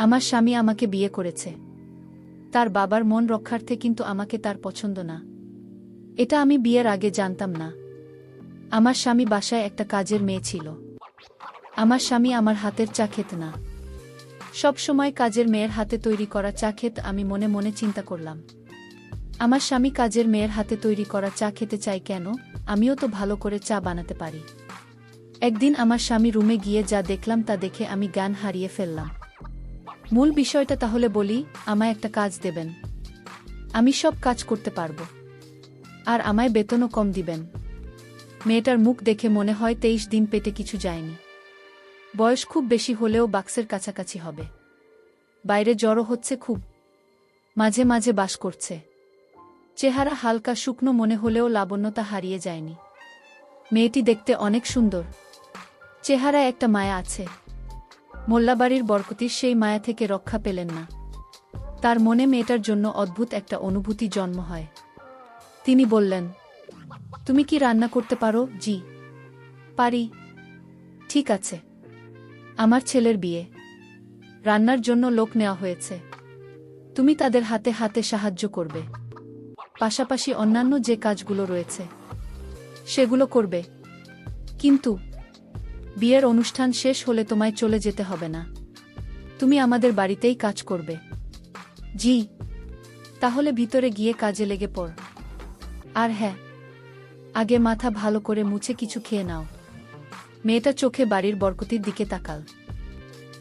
আমার স্বামী আমাকে বিয়ে করেছে তার বাবার মন রক্ষার্থে, কিন্তু আমাকে তার পছন্দ না। এটা আমি বিয়ের আগে জানতাম না। আমার স্বামী বাসায় একটা কাজের মেয়ে ছিল। আমার স্বামী আমার হাতের চা খেত না। সব সময় কাজের মেয়ের হাতে তৈরি করা চা খেত। আমি মনে মনে চিন্তা করলাম, আমার স্বামী কাজের মেয়ের হাতে তৈরি করা চা খেতে চাই কেন? আমিও তো ভালো করে চা বানাতে পারি। একদিন আমার স্বামী রুমে গিয়ে যা দেখলাম তা দেখে আমি জ্ঞান হারিয়ে ফেললাম। মূল বিষয়টা তাহলে বলি, আমায় একটা কাজ দেবেন। আমি সব কাজ করতে পারবো, আর আমায় বেতনও কম দিবেন। মেয়েটার মুখ দেখে মনে হয় 23 দিন পেটে কিছু যায়নি। বয়স খুব বেশি হলেও বাক্সের কাছাকাছি হবে। বাইরে জ্বরও হচ্ছে খুব, মাঝে মাঝে বাস করছে। চেহারা হালকা শুকনো মনে হলেও লাবণ্যতা হারিয়ে যায়নি। মেয়েটি দেখতে অনেক সুন্দর, চেহারায় একটা মায়া আছে। মোল্লাবাড়ির বরকতির সেই মায়া থেকে রক্ষা পেলেন না। তার মনে মেয়েটার জন্য অদ্ভুত একটা অনুভূতি জন্ম হয়। তিনি বললেন, তুমি কি রান্না করতে পারো? জি, পারি। ঠিক আছে, আমার ছেলের বিয়ে, রান্নার জন্য লোক নেওয়া হয়েছে। তুমি তাদের হাতে হাতে সাহায্য করবে, পাশাপাশি অন্যান্য যে কাজগুলো রয়েছে সেগুলো করবে। কিন্তু বিয়ের অনুষ্ঠান শেষ হলে তোমায় চলে যেতে হবে না, তুমি আমাদের বাড়িতেই কাজ করবে। জি, তাহলে ভিতরে গিয়ে কাজে লেগে পড়। আর হ্যাঁ, আগে মাথা ভালো করে মুছে কিছু খেয়ে নাও। মেয়েটা চোখে বাড়ির বরকতির দিকে তাকাল,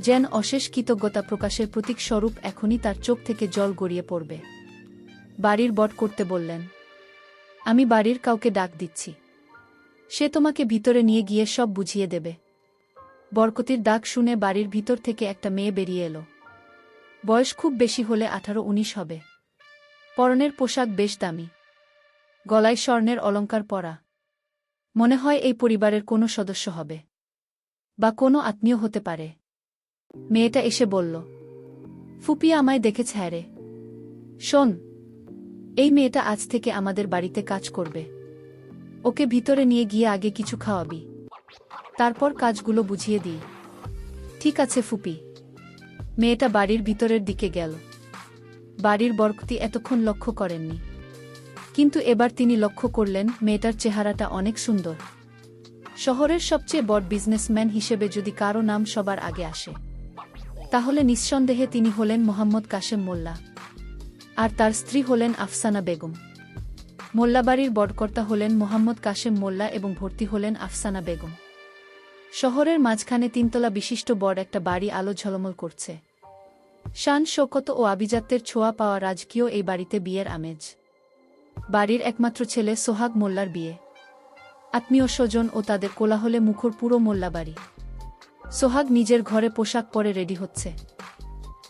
যেন অশেষ কৃতজ্ঞতা প্রকাশের প্রতীক স্বরূপ। এখনই তার চোখ থেকে জল গড়িয়ে পড়বে। বাড়ির বট করতে বললেন, আমি বাড়ির কাউকে ডাক দিচ্ছি, সে তোমাকে ভিতরে নিয়ে গিয়ে সব বুঝিয়ে দেবে। বরকতির ডাক শুনে বাড়ির ভিতর থেকে একটা মেয়ে বেরিয়ে এলো। বয়স খুব বেশি হলে 18-19 হবে। পরনের পোশাক বেশ দামি, গলায় স্বর্ণের অলংকার পরা। মনে হয় এই পরিবারের কোনো সদস্য হবে, বা কোনো আত্মীয় হতে পারে। মেয়েটা এসে বলল, ফুপি আমায় দেখেছে। হ্যাঁ রে, শোন, এই মেয়েটা আজ থেকে আমাদের বাড়িতে কাজ করবে। ওকে ভিতরে নিয়ে গিয়ে আগে কিছু খাওয়াবি, তারপর কাজগুলো বুঝিয়ে দিই। ঠিক আছে ফুপি। মেয়েটা বাড়ির ভিতরের দিকে গেল। বাড়ির বরকতি এতক্ষণ লক্ষ্য করেননি, কিন্তু এবার তিনি লক্ষ্য করলেন মেয়েটার চেহারাটা অনেক সুন্দর। শহরের সবচেয়ে বড় বিজনেসম্যান হিসেবে যদি কারো নাম সবার আগে আসে, তাহলে নিঃসন্দেহে তিনি হলেন মোহাম্মদ কাশেম মোল্লা, আর তার স্ত্রী হলেন আফসানা বেগম। মোল্লাবাড়ির বড়কর্তা হলেন মোহাম্মদ কাশেম মোল্লা এবং ভর্তি হলেন আফসানা বেগম। শহরের মাঝখানে 3 তলা বিশিষ্ট বড় একটা বাড়ি আলো ঝলমল করছে। শান শৌকত ও আভিজাত্যের ছোঁয়া পাওয়া রাজকীয় এই বাড়িতে বিয়ের আমেজ। বাড়ির একমাত্র ছেলে সোহাগ মোল্লার বিয়ে। আত্মীয় স্বজন ও তাদের কোলাহলে মুখর পুরো মোল্লাবাড়ি। সোহাগ নিজের ঘরে পোশাক পরে রেডি হচ্ছে,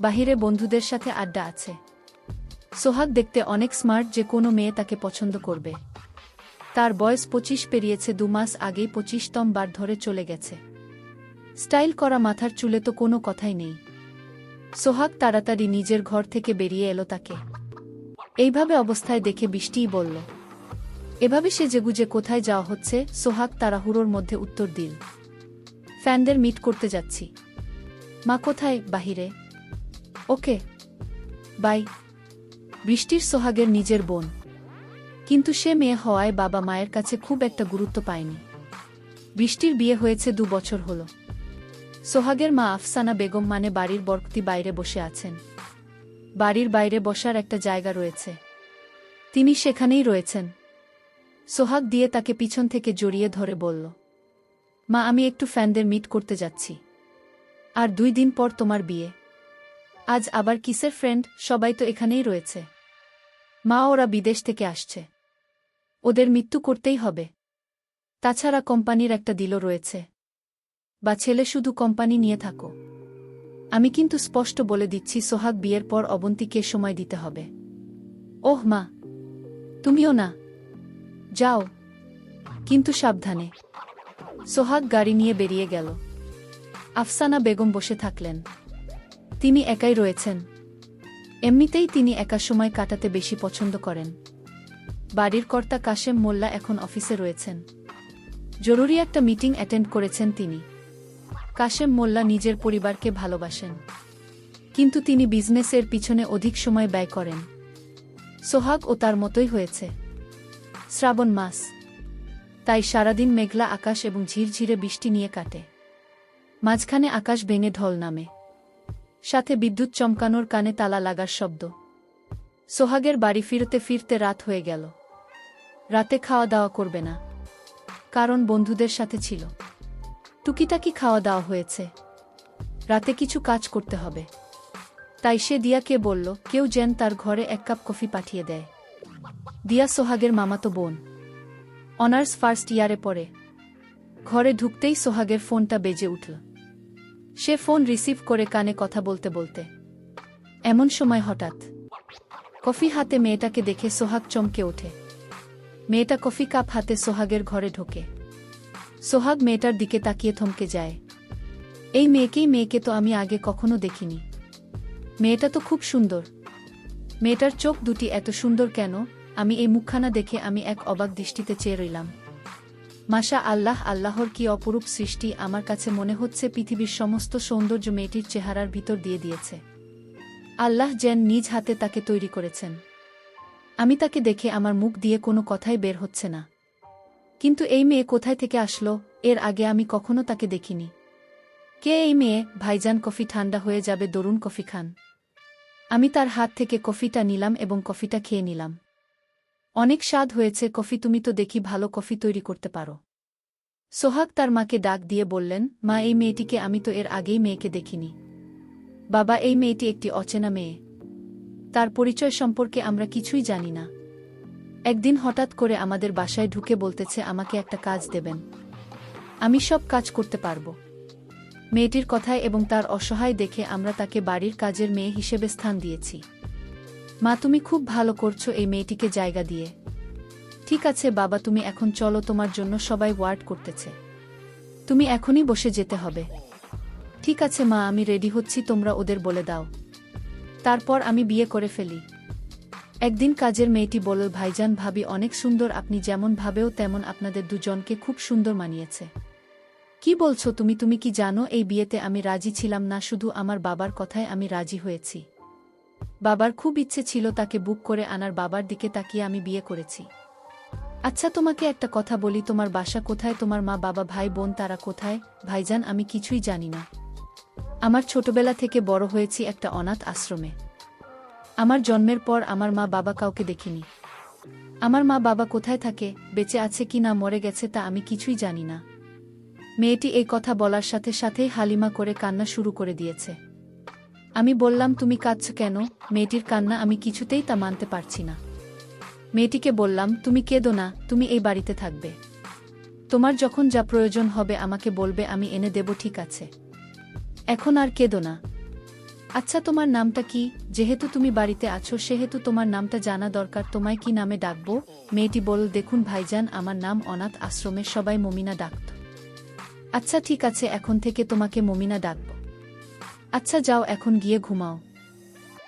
বাহিরে বন্ধুদের সাথে আড্ডা আছে। সোহাগ দেখতে অনেক স্মার্ট, যে কোনো মেয়ে তাকে পছন্দ করবে। তার বয়স 25 পেরিয়েছে, 2 মাস আগেই 25তম বার ধরে চলে গেছে। স্টাইল করা মাথার চুলে তো কোনো কথাই নেই। সোহাগ তাড়াতাড়ি নিজের ঘর থেকে বেরিয়ে এলো। তাকে এইভাবে অবস্থায় দেখে বৃষ্টিই বলল, এভাবে সে যেগুজে কোথায় যাওয়া হচ্ছে? সোহাগ তাড়াহুড়োর মধ্যে উত্তর দিল, ফ্যানদের মিট করতে যাচ্ছি। মা কোথায়? বাহিরে। ওকে, বাই। বৃষ্টির সোহাগের নিজের বোন, কিন্তু সে মেয়ে হওয়ায় বাবা মায়ের কাছে খুব একটা গুরুত্ব পায়নি। বৃষ্টির বিয়ে হয়েছে 2 বছর হলো। সোহাগের মা আফসানা বেগম মানে বাড়ির বরকতি বাইরে বসে আছেন। বাড়ির বাইরে বসার একটা জায়গা রয়েছে, তিনি সেখানেই রয়েছেন। সোহাগ দিয়ে তাকে পিছন থেকে জড়িয়ে ধরে বলল, মা আমি একটু ফ্যানদের মিট করতে যাচ্ছি, আর 2 দিন পর তোমার বিয়ে। আজ আবার কিসের ফ্রেন্ড? সবাই তো এখানেই রয়েছে। মা ওরা বিদেশ থেকে আসছে, ওদের মৃত্যু করতেই হবে। তাছাড়া কোম্পানির একটা ডিলও রয়েছে। বা ছেলে শুধু কোম্পানি নিয়ে থাকো। আমি কিন্তু স্পষ্ট বলে দিচ্ছি, সোহাগ বিয়ের পর অবন্তীকে সময় দিতে হবে। ওহ মা, তুমিও না? যাও, কিন্তু সাবধানে। সোহাগ গাড়ি নিয়ে বেরিয়ে গেল। আফসানা বেগম বসে থাকলেন। তিনি একাই রয়েছেন। এমনিতেই তিনি একা সময় কাটাতে বেশি পছন্দ করেন। বাড়ির কর্তা কাশেম মোল্লা এখন অফিসে রয়েছেন। জরুরি একটা মিটিং অ্যাটেন্ড করেছেন তিনি। কাশেম মোল্লা নিজের পরিবারকে ভালোবাসেন, কিন্তু তিনি বিজনেসের পিছনে অধিক সময় ব্যয় করেন। সোহাগ ও তার মতোই হয়েছে। শ্রাবণ মাস, তাই সারাদিন মেঘলা আকাশ এবং ঝিরঝিরে বৃষ্টি নিয়ে কাটে। মাঝখানে আকাশ ভেঙে ঢল নামে, সাথে বিদ্যুৎ চমকানোর কানে তালা লাগার শব্দ। সোহাগের বাড়ি ফিরতে ফিরতে রাত হয়ে গেল। রাতে খাওয়া দাওয়া করবে না, কারণ বন্ধুদের সাথে ছিল। টুকিটাকি খাওয়া দাওয়া হয়েছে, রাতে কিছু কাজ করতে হবে। তাই সে দিয়াকে বলল কেউ যেন তার ঘরে 1 কাপ কফি পাঠিয়ে দেয়। দিয়া সোহাগের মামাতো বোন, অনার্স ফার্স্ট ইয়ারে পড়ে। ঘরে ঢুকতেই সোহাগের ফোনটা বেজে উঠল। সে ফোন রিসিভ করে কানে কথা বলতে বলতে এমন সময় হঠাৎ কফি হাতে মেয়েটাকে দেখে সোহাগ চমকে ওঠে। মেয়েটা কফি কাপ হাতে সোহাগের ঘরে ঢোকে। সোহাগ মেয়েটার দিকে তাকিয়ে থমকে যায়। এই মেয়েকে তো আমি আগে কখনো দেখিনি। মেয়েটা তো খুব সুন্দর। মেয়েটার চোখ দুটি এত সুন্দর কেন? আমি এই মুখখানা দেখে আমি এক অবাক দৃষ্টিতে চেয়ে রইলাম। মাশা আল্লাহ, আল্লাহর কি অপরূপ সৃষ্টি! আমার কাছে মনে হচ্ছে পৃথিবীর সমস্ত সৌন্দর্য মেয়েটির চেহারার ভিতর দিয়ে দিয়েছে। আল্লাহ যেন নিজ হাতে তাকে তৈরি করেছেন। আমি তাকে দেখে আমার মুখ দিয়ে কোনো কথাই বের হচ্ছে না। কিন্তু এই মেয়ে কোথায় থেকে আসলো? এর আগে আমি কখনো তাকে দেখিনি। কে এই মেয়ে? ভাইজান, কফি ঠান্ডা হয়ে যাবে, দরুন কফি খান। আমি তার হাত থেকে কফিটা নিলাম এবং কফিটা খেয়ে নিলাম। অনেক স্বাদ হয়েছে কফি, তুমি তো দেখি ভালো কফি তৈরি করতে পারো। সোহাগ তার মাকে ডাক দিয়ে বললেন, মা, এই মেয়েটিকে আমি তো এর আগেই মেয়েকে দেখিনি। বাবা, এই মেয়েটি একটি অচেনা মেয়ে। তার পরিচয় সম্পর্কে আমরা কিছুই জানি না। একদিন হঠাৎ করে আমাদের বাসায় ঢুকে বলতেছে আমাকে একটা কাজ দেবেন, আমি সব কাজ করতে পারবো। মেয়েটির কথায় এবং তার অসহায় দেখে আমরা তাকে বাড়ির কাজের মেয়ে হিসেবে স্থান দিয়েছি। মা, তুমি খুব ভালো করছো এই মেয়েটিকে জায়গা দিয়ে। ঠিক আছে বাবা, তুমি এখন চলো, তোমার জন্য সবাই ওয়ার্ড করতেছে। তুমি এখনই বসে যেতে হবে। ঠিক আছে মা, আমি রেডি হচ্ছি, তোমরা ওদের বলে দাও, তারপর আমি বিয়ে করে ফেলি। একদিন কাজের মেয়েটি বলল, ভাইজান, ভাবি অনেক সুন্দর, আপনি যেমন ভাবেও তেমন আপনাদের দুজনকে খুব সুন্দর মানিয়েছে। কি বলছো তুমি? তুমি কি জানো এই বিয়েতে আমি রাজি ছিলাম না, শুধু আমার বাবার কথায় আমি রাজি হয়েছি। বাবার খুব ইচ্ছে ছিল তাকে বুক করে আনার, বাবার দিকে তাকিয়ে আমি বিয়ে করেছি। আচ্ছা, তোমাকে একটা কথা বলি, তোমার বাসা কোথায়? তোমার মা বাবা ভাই বোন তারা কোথায়? ভাইজান, আমি কিছুই জানি না। আমার ছোটবেলা থেকে বড় হয়েছি একটা অনাথ আশ্রমে। আমার জন্মের পর আমার মা বাবা কাউকে দেখিনি। আমার মা বাবা কোথায় থাকে, বেঁচে আছে কি না মরে গেছে, তা আমি কিছুই জানি না। মেয়েটি এই কথা বলার সাথে সাথেই হালিমা করে কান্না শুরু করে দিয়েছে। আমি বললাম, তুমি কাঁদছো কেন? মেয়েটির কান্না আমি কিছুতেই তা মানতে পারছি না। মেয়েটিকে বললাম, তুমি কেঁদো না, তুমি এই বাড়িতে থাকবে। তোমার যখন যা প্রয়োজন হবে আমাকে বলবে, আমি এনে দেব, ঠিক আছে? এখন আর কেঁদো না। আচ্ছা, তোমার নামটা কি? যেহেতু তুমি বাড়িতে আছো সেহেতু তোমার নামটা জানা দরকার, তোমায় কি নামে ডাকবো? মেয়েটি বলল, দেখুন ভাইজান, আমার নাম অনাথ আশ্রমের সবাই মমিনা ডাকত। আচ্ছা ঠিক আছে, এখন থেকে তোমাকে মমিনা ডাকব। আচ্ছা যাও, এখন গিয়ে ঘুমাও।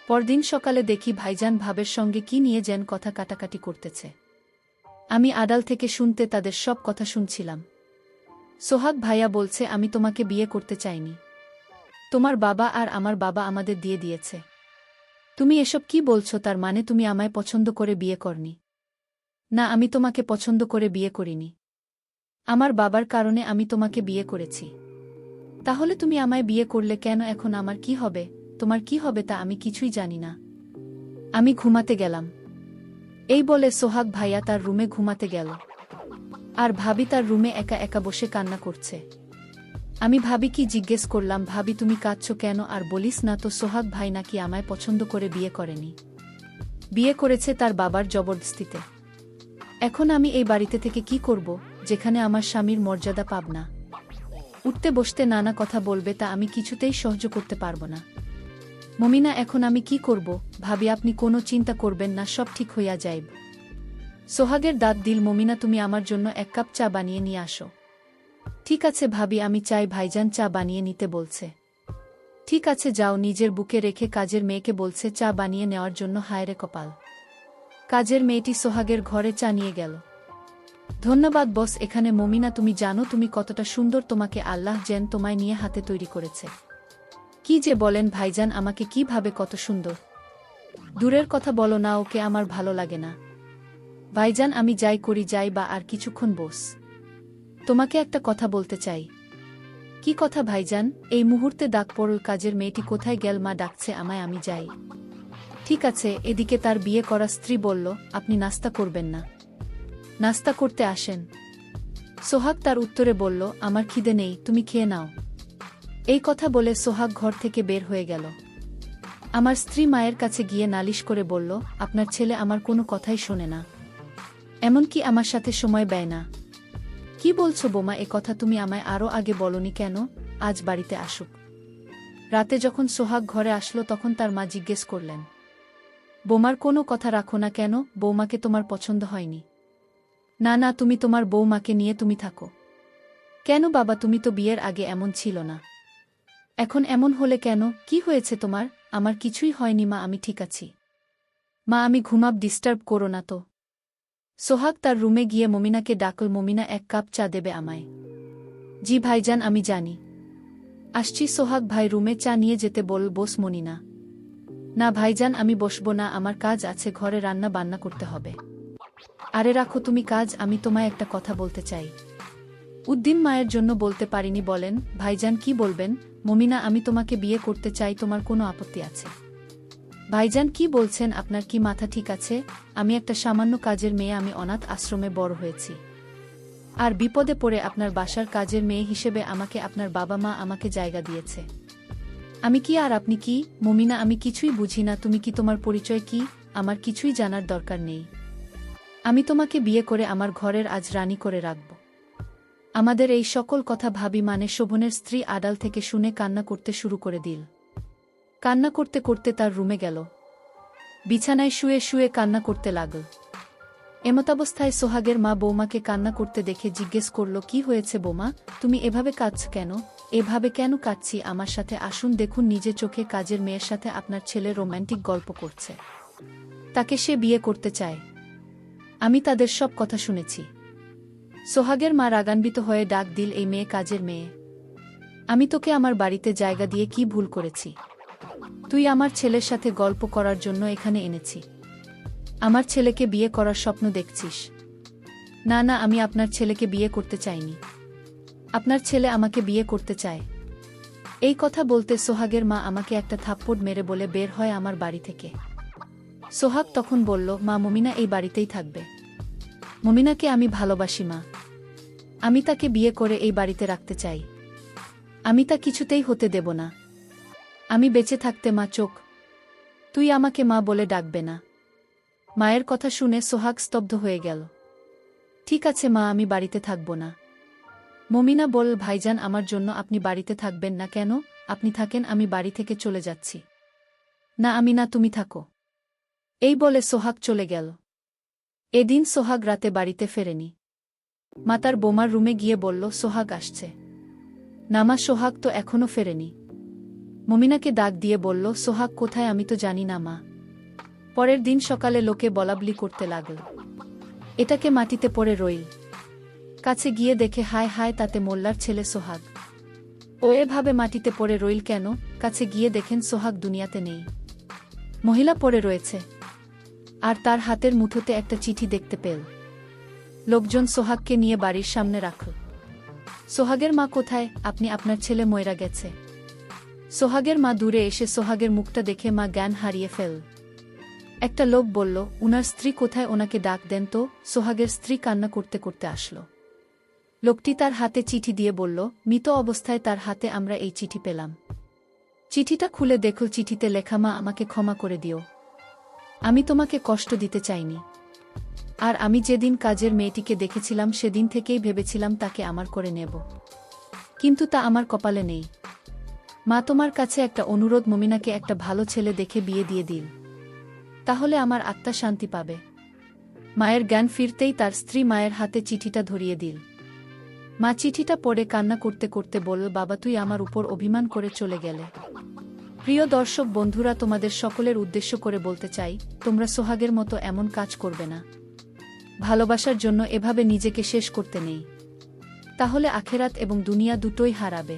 পরদিন সকালে দেখি ভাইজান ভাবের সঙ্গে কি নিয়ে যেন কথা কাটাকাটি করতেছে। আমি আড়াল থেকে শুনতে তাদের সব কথা শুনছিলাম। সোহাগ ভাইয়া বলছে, আমি তোমাকে বিয়ে করতে চাইনি। তোমার বাবা আর আমার বাবা আমাদের দিয়ে দিয়েছে। তুমি এসব কি বলছো? তার মানে তুমি আমায় পছন্দ করে বিয়ে করনি? না, আমি তোমাকে পছন্দ করে বিয়ে করিনি। আমার বাবার কারণে আমি তোমাকে বিয়ে করেছি। তাহলে তুমি আমায় বিয়ে করলে কেন? এখন আমার কি হবে, তোমার কি হবে তা আমি কিছুই জানি না। আমি ঘুমাতে গেলাম। এই বলে সোহাগ ভাইয়া তার রুমে ঘুমাতে গেল। আর ভাবি তার রুমে একা একা বসে কান্না করছে। আমি ভাবিকে জিজ্ঞেস করলাম, ভাবি তুমি কাঁদছো কেন? আর বলিস না তো, সোহাগ ভাই নাকি আমায় পছন্দ করে বিয়ে করেনি, বিয়ে করেছে তার বাবার জবরদস্তিতে। এখন আমি এই বাড়িতে থেকে কি করব, যেখানে আমার স্বামীর মর্যাদা পাব না? উঠতে বসতে নানা কথা বলবে, তা আমি কিছুতেই সহ্য করতে পারব না। মমিনা, এখন আমি কি করব? ভাবি, আপনি কোনো চিন্তা করবেন না, সব ঠিক হইয়া যাইব। সোহাগের দাঁত দিল, মমিনা তুমি আমার জন্য 1 কাপ চা বানিয়ে নিয়ে আসো। ঠিক আছে ভাবি, আমি চাই, ভাইজান চা বানিয়ে নিতে বলছে। ঠিক আছে যাও। নিজের বুকে রেখে কাজের মেয়েকে বলছে চা বানিয়ে নেওয়ার জন্য। হায়রে কপাল! কাজের মেয়েটি সোহাগের ঘরে চা নিয়ে গেল। ধন্যবাদ বস। এখানে মমিনা, তুমি জানো তুমি কতটা সুন্দর, তোমাকে আল্লাহ যেন তোমায় নিয়ে হাতে তৈরি করেছে। কি যে বলেন ভাইজান, আমাকে কি ভাবে কত সুন্দর? দূরের কথা বলো না, ওকে আমার ভালো লাগে না। ভাইজান, আমি যাই করি যাই বা আর কিছুক্ষণ বস। তোমাকে একটা কথা বলতে চাই। কি কথা ভাইজান? এই মুহূর্তে ডাক পড়ল, কাজের মেয়েটি কোথায় গেল? মা ডাকছে আমায়, আমি যাই। ঠিক আছে। এদিকে তার বিয়ে করা স্ত্রী বলল, আপনি নাস্তা করবেন না? নাস্তা করতে আসেন। সোহাগ তার উত্তরে বলল, আমার খিদে নেই, তুমি খেয়ে নাও। এই কথা বলে সোহাগ ঘর থেকে বের হয়ে গেল। আমার স্ত্রী মায়ের কাছে গিয়ে নালিশ করে বলল, আপনার ছেলে আমার কোনো কথাই শোনে না, এমনকি আমার সাথে সময় ব্যয় না। কি বলছো বোমা? এ কথা তুমি আমায় আরও আগে বলনি কেন? আজ বাড়িতে আসুক। রাতে যখন সোহাগ ঘরে আসলো তখন তার মা জিজ্ঞেস করলেন, বোমার কোনো কথা রাখো না কেন? বৌমাকে তোমার পছন্দ হয়নি? না না, তুমি তোমার বৌমাকে নিয়ে তুমি থাকো। কেন বাবা, তুমি তো বিয়ের আগে এমন ছিল না, এখন এমন হলে কেন? কি হয়েছে তোমার? আমার কিছুই হয়নি মা, আমি ঠিক আছি। মা, আমি ঘুমাব, ডিস্টার্ব করো না তো। সোহাগ তার রুমে গিয়ে মমিনাকে ডাকল, মমিনা, এক কাপ চা দেবে আমায়? জি ভাইজান, আমি জানি, আসছি। সোহাগ ভাই রুমে চা নিয়ে যেতে বল, বস মনিনা। না ভাইজান, আমি বসবো না, আমার কাজ আছে, ঘরে রান্না বান্না করতে হবে। আরে রাখো তুমি কাজ, আমি তোমায় একটা কথা বলতে চাই। উদ্দিন মায়ের জন্য বলতে পারিনি। বলেন ভাইজান, কি বলবেন? মমিনা, আমি তোমাকে বিয়ে করতে চাই, তোমার কোনো আপত্তি আছে? ভাইজান, কি বলছেন? আপনার কি মাথা ঠিক আছে? আমি একটা সামান্য কাজের মেয়ে, আমি অনাথ আশ্রমে বড় হয়েছি, আর বিপদে পড়ে আপনার বাসার কাজের মেয়ে হিসেবে আমাকে আপনার বাবা মা আমাকে জায়গা দিয়েছে। আমি কি আর আপনি কি? মমিনা, আমি কিছুই বুঝি না, তুমি কি, তোমার পরিচয় কি? আমার কিছুই জানার দরকার নেই। আমি তোমাকে বিয়ে করে আমার ঘরের আজ রানী করে রাখব। আমাদের এই সকল কথা ভাবি মানে শোভনের স্ত্রী আড়াল থেকে শুনে কান্না করতে শুরু করে দিল। কান্না করতে করতে তার রুমে গেল, বিছানায় শুয়ে শুয়ে কান্না করতে লাগল। এমতাবস্থায় সোহাগের মা বৌমাকে কান্না করতে দেখে জিজ্ঞেস করল, কি হয়েছে বৌমা, তুমি এভাবে কাঁদছ কেন? এভাবে কেন কাঁদছি? আমার সাথে আসুন, দেখুন নিজে চোখে কাজের মেয়ের সাথে আপনার ছেলে রোম্যান্টিক গল্প করছে, তাকে সে বিয়ে করতে চায়। আমি তাদের সব কথা শুনেছি। সোহাগের মা রাগান্বিত হয়ে ডাক দিল, এই মেয়ে কাজের মেয়ে, আমি তোকে আমার বাড়িতে জায়গা দিয়ে কি ভুল করেছি? তুই আমার ছেলের সাথে গল্প করার জন্য এখানে এনেছি, আমার ছেলেকে বিয়ে করার স্বপ্ন দেখছিস? না না, আমি আপনার ছেলেকে বিয়ে করতে চাইনি, আপনার ছেলে আমাকে বিয়ে করতে চায়। এই কথা বলতে সোহাগের মা আমাকে একটা থাপ্পড় মেরে বলে বের হয় আমার বাড়ি থেকে। সোহাগ তখন বলল, মা, মমিনা এই বাড়িতেই থাকবে। মমিনাকে আমি ভালোবাসি মা, আমি তাকে বিয়ে করে এই বাড়িতে রাখতে চাই, আমি তা কিছুতেই হতে দেব না। আমি বেঁচে থাকতে মা চোখ তুই আমাকে মা বলে ডাকবে না। মায়ের কথা শুনে সোহাগ স্তব্ধ হয়ে গেল। ঠিক আছে মা, আমি বাড়িতে থাকব না। মমিনা বল, ভাইজান, আমার জন্য আপনি বাড়িতে থাকবেন না কেন? আপনি থাকেন, আমি বাড়ি থেকে চলে যাচ্ছি। না আমি না, তুমি থাকো। এই বলে সোহাগ চলে গেল। এদিন সোহাগ রাতে বাড়িতে ফেরেনি। মা তার বোমার রুমে গিয়ে বলল, সোহাগ আসছে না মা? সোহাগ তো এখনো ফেরেনি। মমিনাকে ডাক দিয়ে বলল, সোহাগ কোথায়? আমি তো জানি না মা। পরের দিন সকালে লোকে বলাবলি করতে লাগল, এটাকে মাটিতে পড়ে রইল। কাছে গিয়ে দেখে, হায় হায়, তাতে মোল্লার ছেলে সোহাগ। ও এভাবে মাটিতে পড়ে রইল কেন? কাছে গিয়ে দেখেন সোহাগ দুনিয়াতে নেই, মহিলা পড়ে রয়েছে, আর তার হাতের মুঠোতে একটা চিঠি দেখতে পেল। লোকজন সোহাগকে নিয়ে বাড়ির সামনে রাখল। সোহাগের মা কোথায়? আপনি, আপনার ছেলে ময়রা গেছে। সোহাগের মা দূরে এসে সোহাগের মুখটা দেখে মা জ্ঞান হারিয়ে ফেল। একটা লোক বলল, উনার স্ত্রী কোথায়? ওনাকে ডাক দেন তো। সোহাগের স্ত্রী কান্না করতে করতে আসলো। লোকটি তার হাতে চিঠি দিয়ে বলল, মৃত অবস্থায় তার হাতে আমরা এই চিঠি পেলাম। চিঠিটা খুলে দেখল, চিঠিতে লেখা, মা, আমাকে ক্ষমা করে দিও, আমি তোমাকে কষ্ট দিতে চাইনি। আর আমি যেদিন কাজের মেয়েটিকে দেখেছিলাম সেদিন থেকেই ভেবেছিলাম তাকে আমার করে নেব, কিন্তু তা আমার কপালে নেই। মা, তোমার কাছে একটা অনুরোধ, মমিনাকে একটা ভালো ছেলে দেখে বিয়ে দিয়ে দিন, তাহলে আমার আত্মা শান্তি পাবে। মায়ের জ্ঞান ফিরতেই তার স্ত্রী মায়ের হাতে চিঠিটা ধরিয়ে দিল। মা চিঠিটা পড়ে কান্না করতে করতে বলল, বাবা, তুই আমার উপর অভিমান করে চলে গেলে। প্রিয় দর্শক বন্ধুরা, তোমাদের সকলের উদ্দেশ্য করে বলতে চাই, তোমরা সোহাগের মতো এমন কাজ করবে না। ভালোবাসার জন্য এভাবে নিজেকে শেষ করতে নেই, তাহলে আখেরাত এবং দুনিয়া দুটোই হারাবে।